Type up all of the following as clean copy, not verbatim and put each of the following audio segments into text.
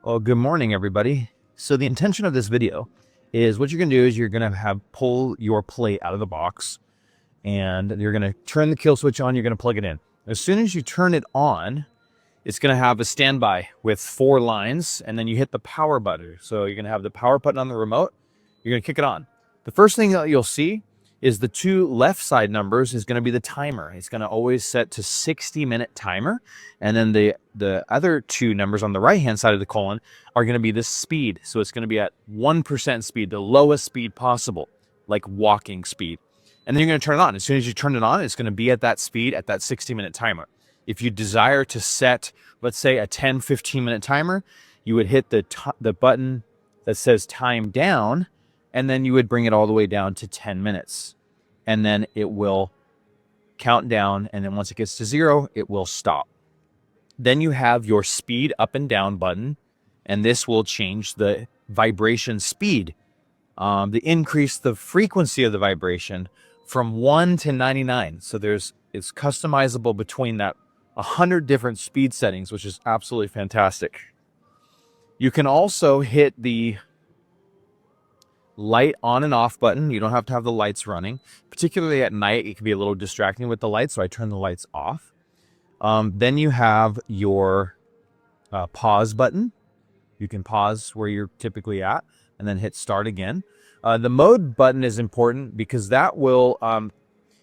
Well, good morning, everybody. So the intention of this video is what you're going to do is you're going to pull your plate out of the box and you're going to turn the kill switch on. You're going to plug it in. As soon as you turn it on, it's going to have a standby with 4 lines, and then you hit the power button. So you're going to have the power button on the remote. You're going to kick it on. The first thing that you'll see is the 2 left side numbers is going to be the timer. It's going to always set to 60-minute timer. And then the other 2 numbers on the right-hand side of the colon are going to be the speed. So it's going to be at 1% speed, the lowest speed possible, like walking speed. And then you're going to turn it on. As soon as you turn it on, it's going to be at that speed at that 60-minute timer. If you desire to set, let's say, a 10, 15-minute timer, you would hit the button that says time down, and then you would bring it all the way down to 10 minutes. And then it will count down, and then once it gets to 0, it will stop. Then you have your speed up and down button, and this will change the vibration speed, increase the frequency of the vibration from 1 to 99. So it's customizable between that 100 different speed settings, which is absolutely fantastic. You can also hit the light on and off button. You don't have to have the lights running. Particularly at night, it can be a little distracting with the lights, so I turn the lights off. Then you have your pause button. You can pause where you're typically at and then hit start again. The mode button is important because that will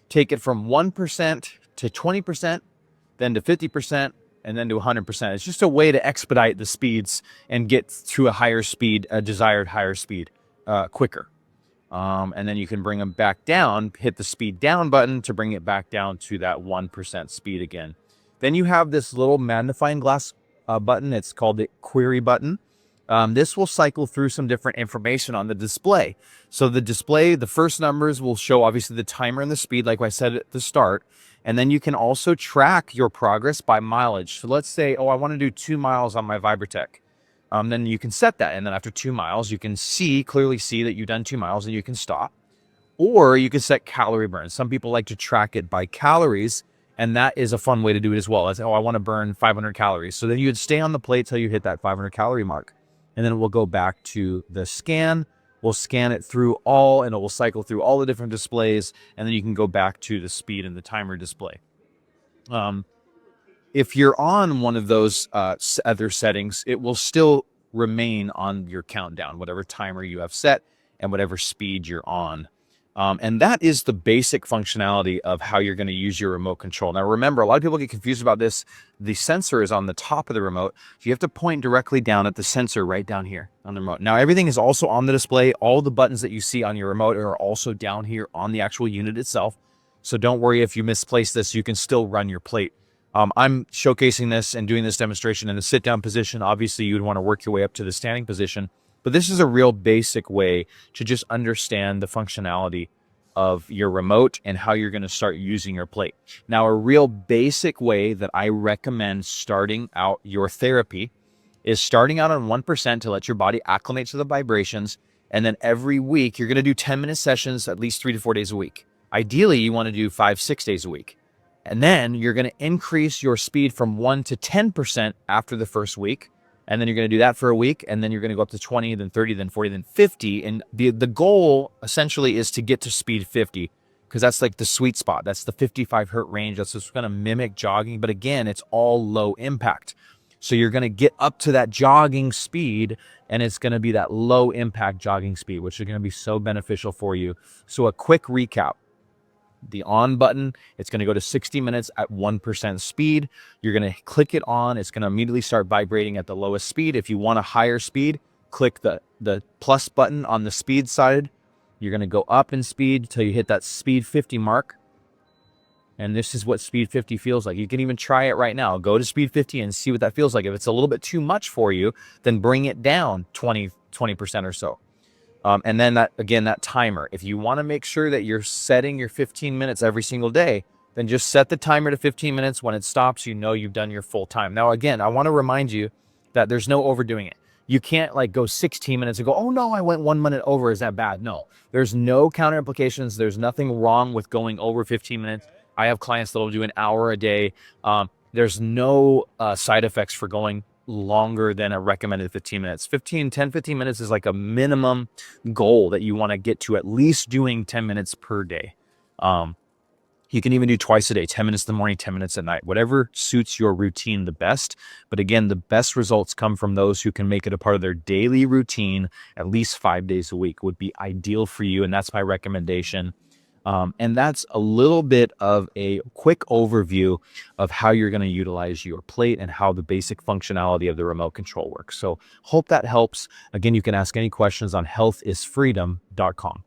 take it from 1% to 20%, then to 50%, and then to 100%. It's just a way to expedite the speeds and get to a higher speed, a desired higher speed quicker. And then you can bring them back down, hit the speed down button to bring it back down to that 1% speed again. Then you have this little magnifying glass button. It's called the query button. This will cycle through some different information on the display. So the display, the first numbers will show obviously the timer and the speed, like I said at the start. And then you can also track your progress by mileage. So let's say, I want to do 2 miles on my Vibra Tec. Then you can set that. And then after 2 miles, you can clearly see that you've done 2 miles and you can stop. Or you can set calorie burn. Some people like to track it by calories, and that is a fun way to do it as well. As, I want to burn 500 calories. So then you would stay on the plate till you hit that 500 calorie mark. And then we'll go back to the scan. We'll scan it through and it will cycle through all the different displays. And then you can go back to the speed and the timer display. If you're on one of those other settings, it will still remain on your countdown, whatever timer you have set and whatever speed you're on. And that is the basic functionality of how you're going to use your remote control. Now, remember, a lot of people get confused about this. The sensor is on the top of the remote. You have to point directly down at the sensor right down here on the remote. Now, everything is also on the display. All the buttons that you see on your remote are also down here on the actual unit itself. So don't worry if you misplace this, you can still run your plate. I'm showcasing this and doing this demonstration in a sit-down position. Obviously, you'd want to work your way up to the standing position. But this is a real basic way to just understand the functionality of your remote and how you're going to start using your plate. Now, a real basic way that I recommend starting out your therapy is starting out on 1% to let your body acclimate to the vibrations. And then every week, you're going to do 10-minute sessions at least 3 to 4 days a week. Ideally, you want to do 5, 6 days a week. And then you're going to increase your speed from 1 to 10% after the first week. And then you're going to do that for a week. And then you're going to go up to 20, then 30, then 40, then 50. And the goal essentially is to get to speed 50, because that's like the sweet spot. That's the 55 hertz range. That's just going to mimic jogging. But again, it's all low impact. So you're going to get up to that jogging speed, and it's going to be that low impact jogging speed, which is going to be so beneficial for you. So a quick recap. The on button, it's going to go to 60 minutes at 1% speed. You're going to click it on. It's going to immediately start vibrating at the lowest speed. If you want a higher speed, click the plus button on the speed side. You're going to go up in speed until you hit that speed 50 mark. And this is what speed 50 feels like. You can even try it right now. Go to speed 50 and see what that feels like. If it's a little bit too much for you, then bring it down 20% or so. And then that timer. If you want to make sure that you're setting your 15 minutes every single day, then just set the timer to 15 minutes. When it stops, you know you've done your full time. Now, again, I want to remind you that there's no overdoing it. You can't like go 16 minutes and go, oh no, I went 1 minute over. Is that bad? No, there's no counter implications. There's nothing wrong with going over 15 minutes. I have clients that'll do an hour a day. There's no side effects for going longer than a recommended 15 minutes. 15 minutes is like a minimum goal that you want to get to, at least doing 10 minutes per day. You can even do twice a day, 10 minutes in the morning, 10 minutes at night, whatever suits your routine the best. But again, the best results come from those who can make it a part of their daily routine at least 5 days a week would be ideal for you. And that's my recommendation. And that's a little bit of a quick overview of how you're going to utilize your plate and how the basic functionality of the remote control works. So hope that helps. Again, you can ask any questions on healthisfreedom.com.